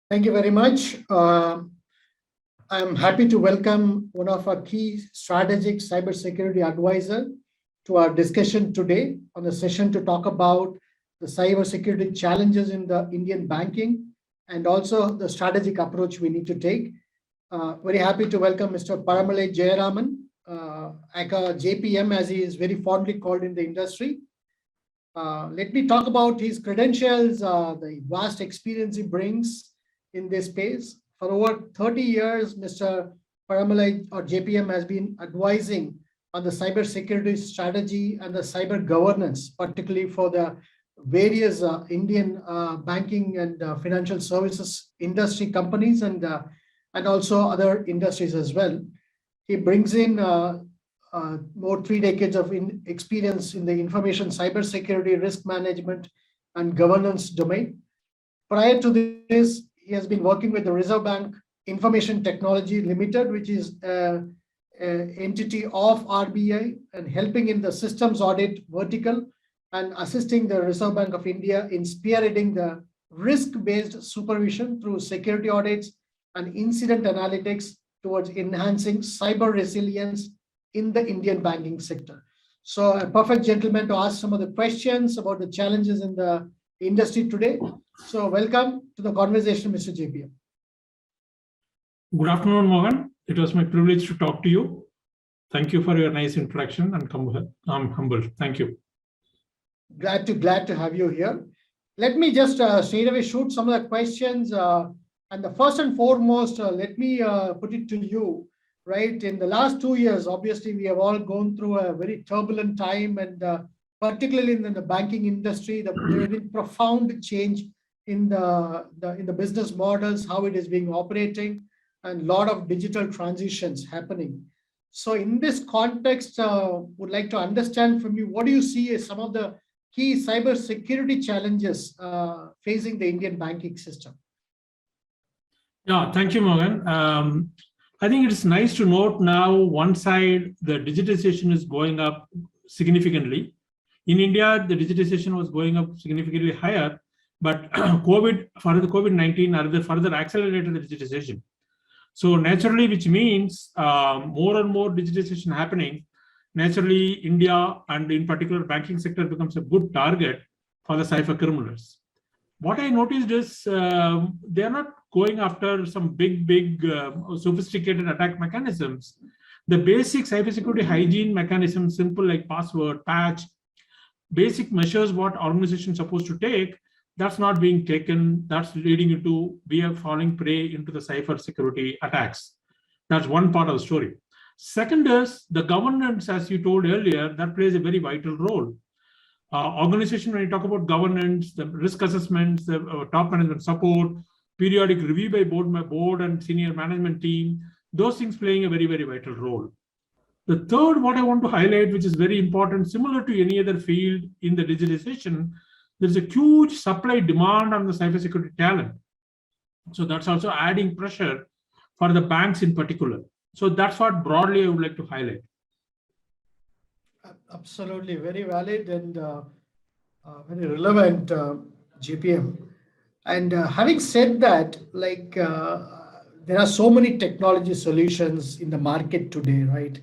Thank you very much. I'm happy to welcome one of our key strategic cybersecurity advisor to our discussion today on the session to talk about the cybersecurity challenges in the Indian banking and also the strategic approach we need to take. Very happy to welcome Mr. Paramalai Jayaraman, aka JPM, as he is very fondly called in the industry. Let me talk about his credentials, the vast experience he brings in this space. For over 30 years, Mr. Paramalai or JPM has been advising on the cybersecurity strategy and the cyber governance, particularly for the various Indian banking and financial services industry companies and also other industries as well. He brings in more 3 decades of experience in the information cybersecurity, risk management, and governance domain. Prior to this, he has been working with the Reserve Bank Information Technology Limited, which is an entity of RBI, and helping in the systems audit vertical and assisting the Reserve Bank of India in spearheading the risk-based supervision through security audits and incident analytics towards enhancing cyber resilience in the Indian banking sector. So a perfect gentleman to ask some of the questions about the challenges in the industry today. So welcome to the conversation, Mr. JPM. Good afternoon, Mohan. It was my privilege to talk to you. Thank you for your nice introduction, and I'm humble. Thank you. Glad to have you here. Let me just straight away shoot some of the questions. And the first and foremost, let me put it to you. Right, in the last 2 years, obviously, we have all gone through a very turbulent time, and particularly in the banking industry, there has been profound change in the business models, how it is being operating, and a lot of digital transitions happening. So in this context, would like to understand from you, what do you see as some of the key cybersecurity challenges facing the Indian banking system? Yeah, thank you, Morgan. I think it's nice to note now, one side, the digitization is going up significantly. In India, the digitization was going up significantly higher, but COVID-19 further accelerated the digitization. So naturally, which means more and more digitization happening, naturally India and in particular banking sector becomes a good target for the cyber criminals. What I noticed is they are not going after some big sophisticated attack mechanisms. The basic cybersecurity hygiene mechanisms, simple like password, patch, basic measures what organizations are supposed to take, that's not being taken. That's leading into we are falling prey into the cybersecurity attacks. That's one part of the story. Second is the governance, as you told earlier, that plays a very vital role. Organization, when you talk about governance, the risk assessments, the top management support, periodic review by board and senior management team, those things playing a very vital role. The third, what I want to highlight, which is very important, similar to any other field in the digitization, there's a huge supply demand on the cybersecurity talent. So that's also adding pressure for the banks in particular. So that's what broadly I would like to highlight. Absolutely, very valid and very relevant, JPM. And having said that, like there are so many technology solutions in the market today, right?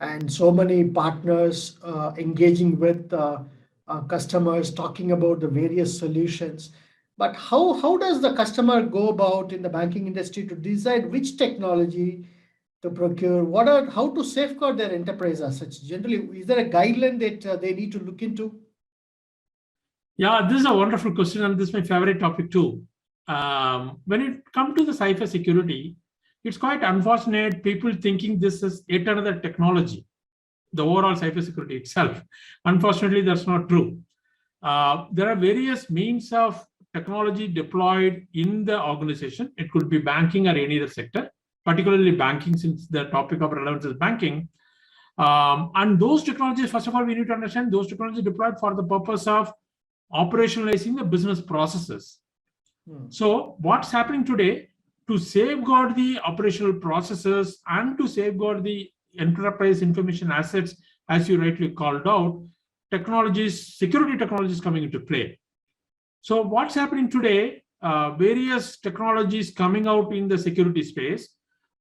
And so many partners engaging with customers, talking about the various solutions. But how does the customer go about in the banking industry to decide which technology to procure? How to safeguard their enterprise as such? Generally, is there a guideline that they need to look into? Yeah, this is a wonderful question, and this is my favorite topic too. When it comes to the cyber security, it's quite unfortunate people thinking this is yet another technology, the overall cyber security itself. Unfortunately, that's not true. There are various means of technology deployed in the organization. It could be banking or any other sector, particularly banking, since the topic of relevance is banking. And those technologies, first of all, we need to understand those technologies deployed for the purpose of operationalizing the business processes. So what's happening today, to safeguard the operational processes and to safeguard the enterprise information assets, as you rightly called out, technologies, security technologies coming into play. So what's happening today, various technologies coming out in the security space.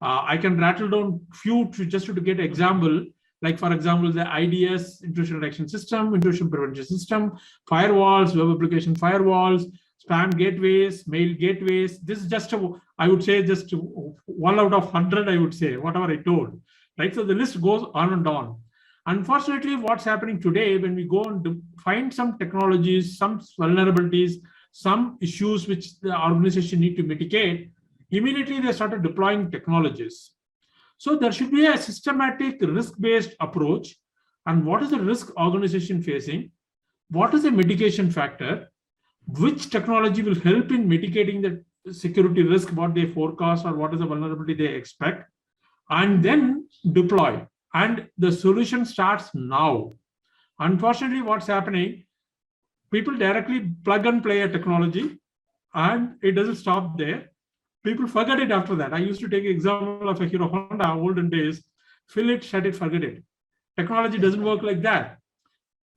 I can rattle down few just to get example. Like, for example, the IDS, intrusion detection system, intrusion prevention system, firewalls, web application firewalls, spam gateways, mail gateways. This is just, I would say, just 1 out of 100, I would say, whatever I told. Right? So the list goes on and on. Unfortunately, what's happening today, when we go and find some technologies, some vulnerabilities, some issues which the organization need to mitigate, immediately they started deploying technologies. So there should be a systematic risk-based approach. And what is the risk organization facing? What is the mitigation factor? Which technology will help in mitigating the security risk, what they forecast or what is the vulnerability they expect, and then deploy. And the solution starts now. Unfortunately, what's happening, people directly plug and play a technology and it doesn't stop there. People forget it after that. I used to take an example of a Hero Honda, olden days, fill it, shut it, forget it. Technology doesn't work like that.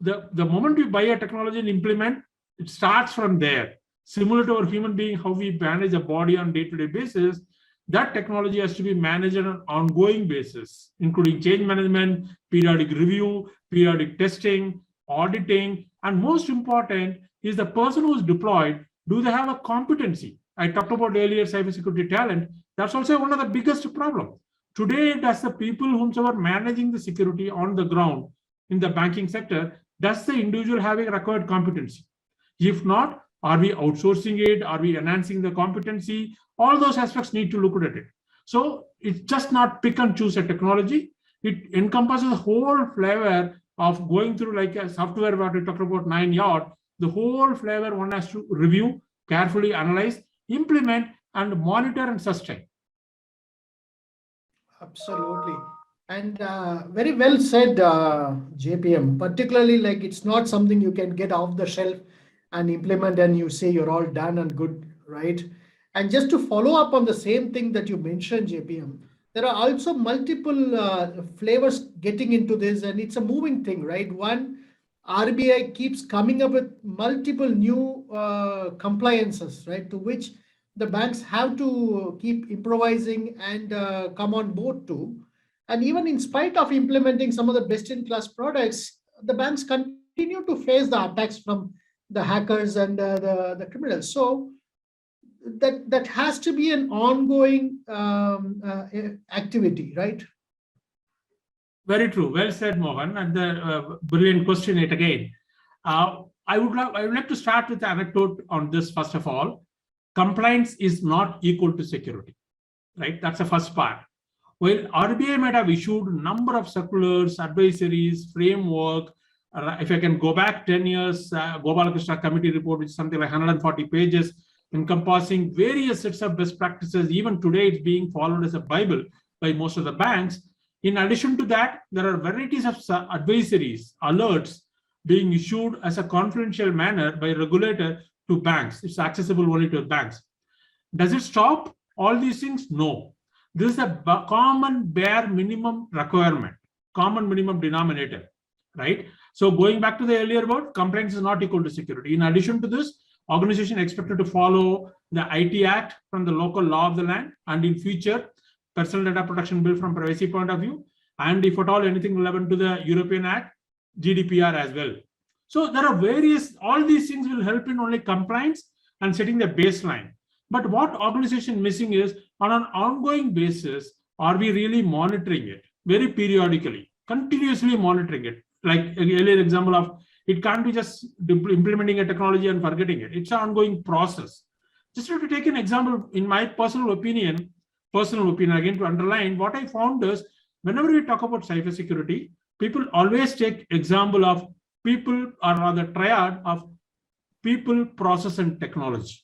The moment we buy a technology and implement, it starts from there. Similar to our human being, how we manage a body on day-to-day basis, that technology has to be managed on an ongoing basis, including change management, periodic review, periodic testing, auditing, and most important is the person who is deployed, do they have a competency? I talked about earlier cybersecurity talent. That's also one of the biggest problems. Today, does the people whomsoever managing the security on the ground in the banking sector, does the individual have a required competency? If not, are we outsourcing it? Are we enhancing the competency? All those aspects need to look at it. So it's just not pick and choose a technology. It encompasses the whole flavor of going through like a software, what we talked about 9 yard, the whole flavor one has to review, carefully analyze, implement, and monitor and sustain. Absolutely. And very well said, JPM, particularly like it's not something you can get off the shelf and implement and you say you're all done and good, right? And just to follow up on the same thing that you mentioned, JPM, there are also multiple flavors getting into this, and it's a moving thing, right? One, RBI keeps coming up with multiple new compliances, right, to which the banks have to keep improvising and come on board to. And even in spite of implementing some of the best-in-class products, the banks continue to face the attacks from the hackers and the criminals. So that has to be an ongoing activity, right? Very true. Well said, Mohan. And the brilliant question yet again. I would like to start with an anecdote on this. First of all, compliance is not equal to security, right? That's the first part. Well, RBI might have issued a number of circulars, advisories, framework. If I can go back 10 years, Gopalakrishna committee report, which is something like 140 pages, encompassing various sets of best practices. Even today, it's being followed as a Bible by most of the banks. In addition to that, there are varieties of advisories, alerts being issued as a confidential manner by regulator to banks. It's accessible only to banks. Does it stop all these things? No. This is a common bare minimum requirement, common minimum denominator, right? So going back to the earlier word, compliance is not equal to security. In addition to this, organization expected to follow the IT Act from the local law of the land, and in future, Personal Data Protection Bill from privacy point of view, and if at all anything relevant to the European Act, GDPR as well. So there are various, all these things will help in only compliance and setting the baseline. But what organization missing is on an ongoing basis, are we really monitoring it very periodically, continuously monitoring it? Like an earlier example of, it can't be just implementing a technology and forgetting it. It's an ongoing process. Just to take an example, in my personal opinion, again to underline, what I found is whenever we talk about cybersecurity, people always take example of people or the triad of people, process, and technology.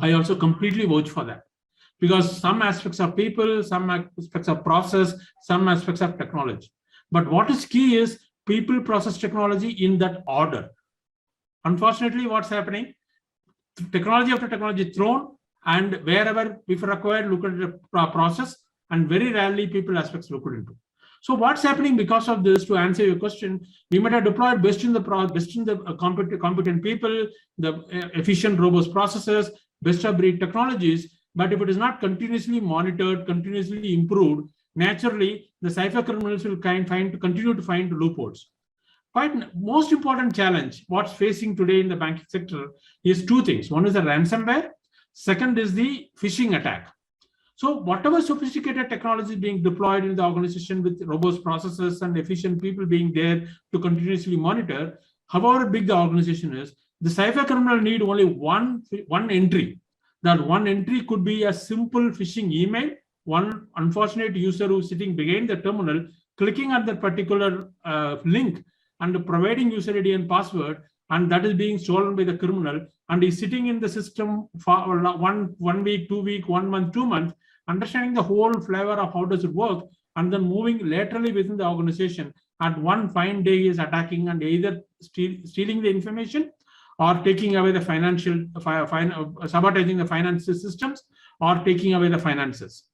I also completely vouch for that, because some aspects are people, some aspects are process, some aspects of technology. But what is key is people, process, technology in that order. Unfortunately, what's happening? Technology after technology thrown, and wherever, if required, look at the process, and very rarely people aspects looked into. So what's happening because of this? To answer your question, we might have deployed best in the competent people, the efficient, robust processes, best of breed technologies, but if it is not continuously monitored, continuously improved, naturally the cyber criminals will continue to find loopholes. Quite most important challenge what's facing today in the banking sector is two things. One is the ransomware. Second is the phishing attack. So whatever sophisticated technology is being deployed in the organization with robust processes and efficient people being there to continuously monitor, however big the organization is, the cyber criminal need only one entry. That one entry could be a simple phishing email, one unfortunate user who's sitting behind the terminal, clicking on that particular link and providing user ID and password, and that is being stolen by the criminal, and is sitting in the system for one week, 2 week, 1 month, 2 months, understanding the whole flavor of how does it work, and then moving laterally within the organization. At one fine day, he is attacking and either stealing the information or taking away the financial, sabotaging the finances systems or taking away the finances.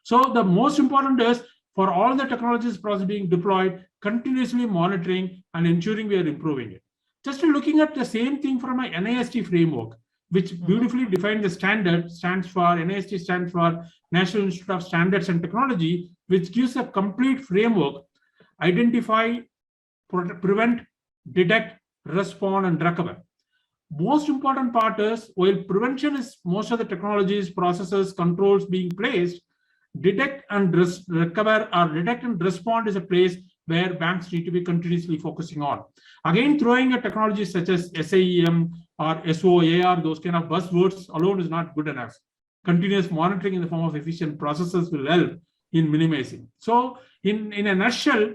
So the most important is for all the technologies process being deployed, continuously monitoring and ensuring we are improving it. Just looking at the same thing from a NIST framework, which beautifully defines the standard, NIST stands for National Institute of Standards and Technology, which gives a complete framework, identify, prevent, detect, respond, and recover. Most important part is, while prevention is most of the technologies, processes, controls being placed, detect and recover or detect and respond is a place where banks need to be continuously focusing on. Again, throwing a technology such as SIEM or SOAR, those kind of buzzwords alone is not good enough. Continuous monitoring in the form of efficient processes will help in minimizing. So in a nutshell,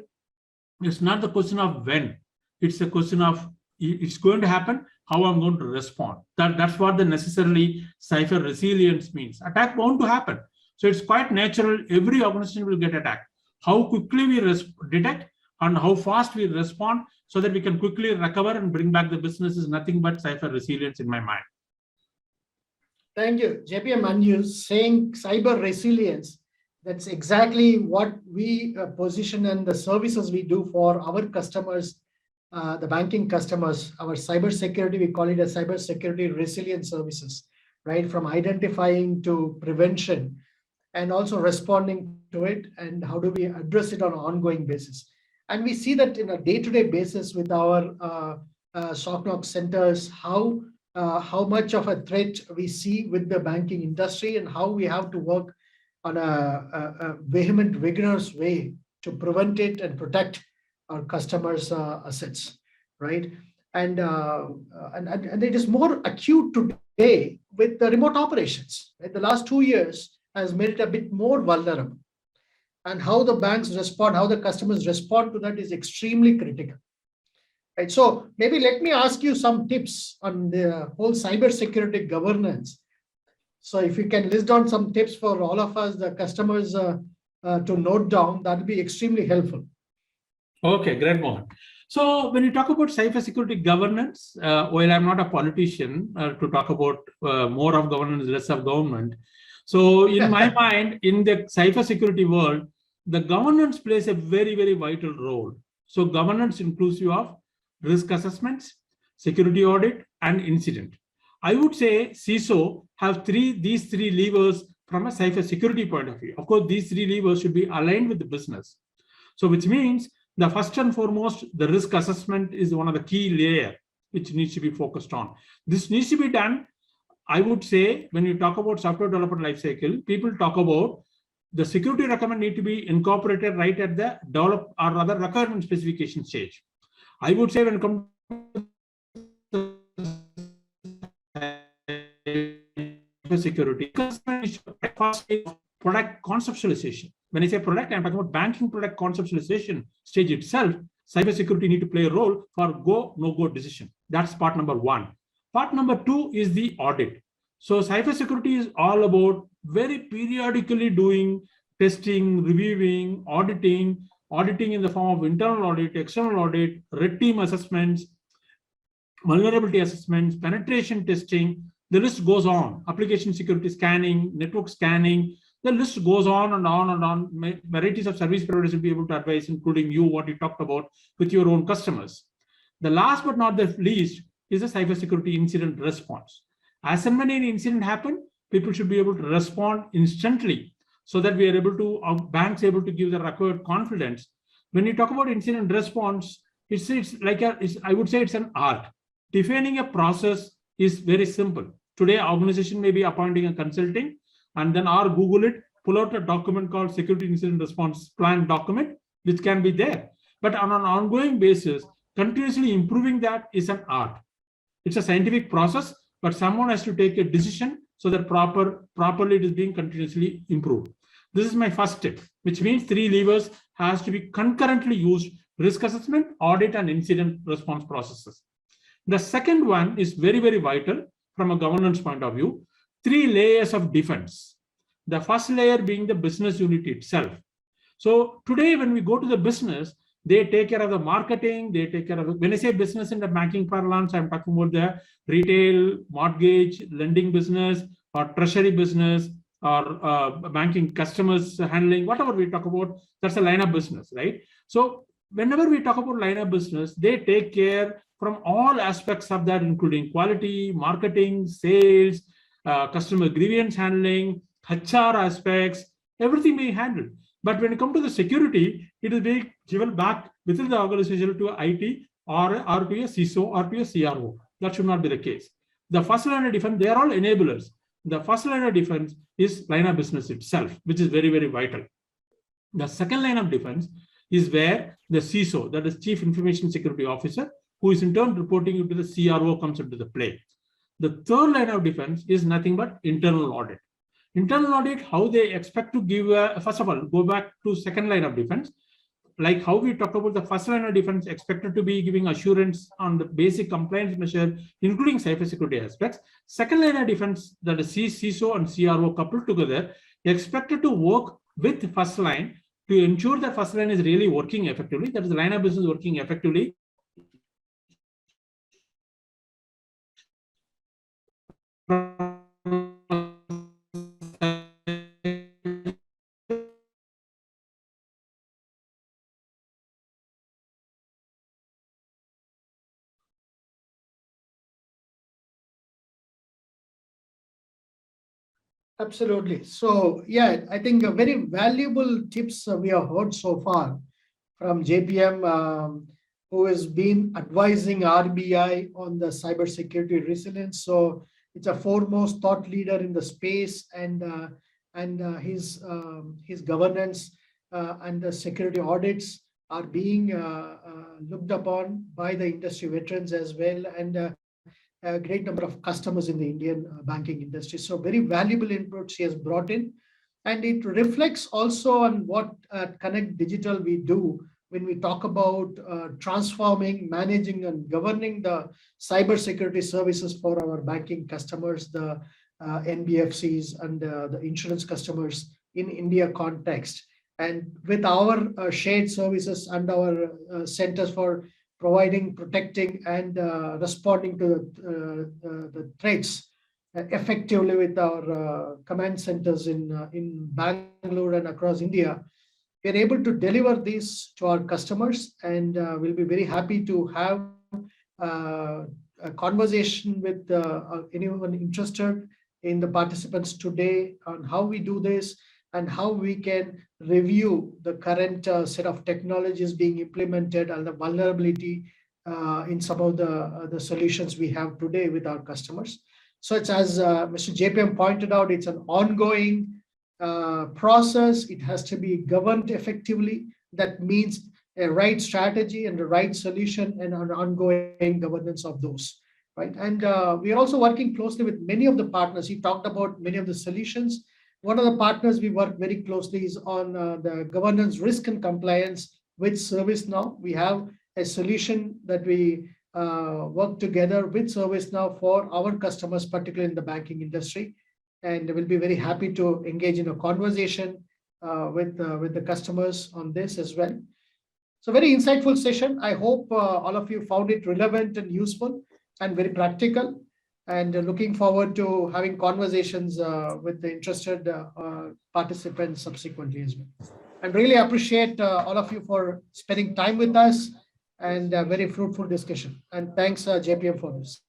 it's not the question of when, it's a question of it's going to happen, how I'm going to respond. That's what the necessarily cyber resilience means. Attack bound to happen. So it's quite natural, every organization will get attacked. How quickly we detect and how fast we respond so that we can quickly recover and bring back the business is nothing but cyber resilience in my mind. Thank you, JPM. And you saying cyber resilience, that's exactly what we position and the services we do for our customers, the banking customers, our cyber security, we call it a cyber security resilience services, right? From identifying to prevention and also responding to it, and how do we address it on an ongoing basis. And we see that in a day-to-day basis with our SOC NOC centers, how much of a threat we see with the banking industry and how we have to work on a vehement, vigorous way to prevent it and protect our customers' assets, right? And it is more acute today with the remote operations. Right? The last 2 years has made it a bit more vulnerable. And how the banks respond, how the customers respond to that is extremely critical. Right? So maybe let me ask you some tips on the whole cybersecurity governance. So if you can list down some tips for all of us, the customers to note down, that would be extremely helpful. Okay, great, Mohan. So when you talk about cybersecurity governance, while I'm not a politician to talk about more of governance, less of government. So in my mind, in the cybersecurity world, the governance plays a very, very vital role. So governance inclusive of risk assessments, security audit, and incident. I would say CISO have these three levers from a cybersecurity point of view. Of course, these three levers should be aligned with the business. So which means the first and foremost, the risk assessment is one of the key layers which needs to be focused on. This needs to be done. I would say when you talk about software development lifecycle, people talk about the security requirement need to be incorporated right at the develop or rather requirement specification stage. I would say when it comes to security, product conceptualization. When I say product, I'm talking about banking product conceptualization stage itself. Cybersecurity need to play a role for go, no-go decision. That's part number one. Part number two is the audit. So cybersecurity is all about very periodically doing testing, reviewing, auditing in the form of internal audit, external audit, red team assessments, vulnerability assessments, penetration testing. The list goes on. Application security scanning, network scanning. The list goes on and on and on. Varieties of service providers will be able to advise, including you, what you talked about with your own customers. The last but not the least is a cybersecurity incident response. As and when an incident happens, people should be able to respond instantly so that we are able to, banks able to give the required confidence. When you talk about incident response, it's like I would say it's an art. Defining a process is very simple. Today, organization may be appointing a consulting and then or Google it, pull out a document called Security Incident Response Plan document, which can be there. But on an ongoing basis, continuously improving that is an art. It's a scientific process, but someone has to take a decision so that properly it is being continuously improved. This is my first step, which means 3 levers has to be concurrently used: risk assessment, audit, and incident response processes. The second one is very, very vital from a governance point of view: 3 layers of defense. The first layer being the business unit itself. So today, when we go to the business, they take care of the marketing, they take care of, when I say business in the banking parlance, I'm talking about the retail, mortgage, lending business, or treasury business, or banking customers handling, whatever we talk about, that's a line of business, right? So whenever we talk about line of business, they take care from all aspects of that, including quality, marketing, sales, customer grievance handling, HR aspects, everything being handled. But when it comes to the security, it is being given back within the organization to IT or to a CISO or to a CRO. That should not be the case. The first line of defense, they are all enablers. The first line of defense is line of business itself, which is very, very vital. The second line of defense is where the CISO, that is Chief Information Security Officer, who is in turn reporting to the CRO, comes into the play. The third line of defense is nothing but internal audit. Internal audit, how they expect to give, first of all, go back to second line of defense, like how we talk about the first line of defense expected to be giving assurance on the basic compliance measure, including cybersecurity aspects. Second line of defense, that is CISO and CRO coupled together, expected to work with first line to ensure that first line is really working effectively, that is the line of business working effectively. Absolutely. So, yeah, I think a very valuable tips we have heard so far from JPM, who has been advising RBI on the cybersecurity resilience. So it's a foremost thought leader in the space, and his governance and the security audits are being looked upon by the industry veterans as well, and a great number of customers in the Indian banking industry. So very valuable input she has brought in. And it reflects also on what at Conneqt Digital we do when we talk about transforming, managing, and governing the cybersecurity services for our banking customers, the NBFCs and the insurance customers in India context. And with our shared services and our centers for providing, protecting, and responding to the threats effectively with our command centers in Bangalore and across India, we are able to deliver these to our customers, and we'll be very happy to have a conversation with anyone interested in the participants today on how we do this and how we can review the current set of technologies being implemented and the vulnerability in some of the solutions we have today with our customers. So it's, as Mr. JPM pointed out, it's an ongoing process. It has to be governed effectively. That means a right strategy and the right solution and an ongoing governance of those, right? And we are also working closely with many of the partners. He talked about many of the solutions. One of the partners we work very closely is on the governance, risk, and compliance with ServiceNow. We have a solution that we work together with ServiceNow for our customers, particularly in the banking industry. And we'll be very happy to engage in a conversation with the customers on this as well. So very insightful session. I hope all of you found it relevant and useful and very practical. And looking forward to having conversations with the interested participants subsequently as well. And really appreciate all of you for spending time with us, and a very fruitful discussion. And thanks, JPM, for this.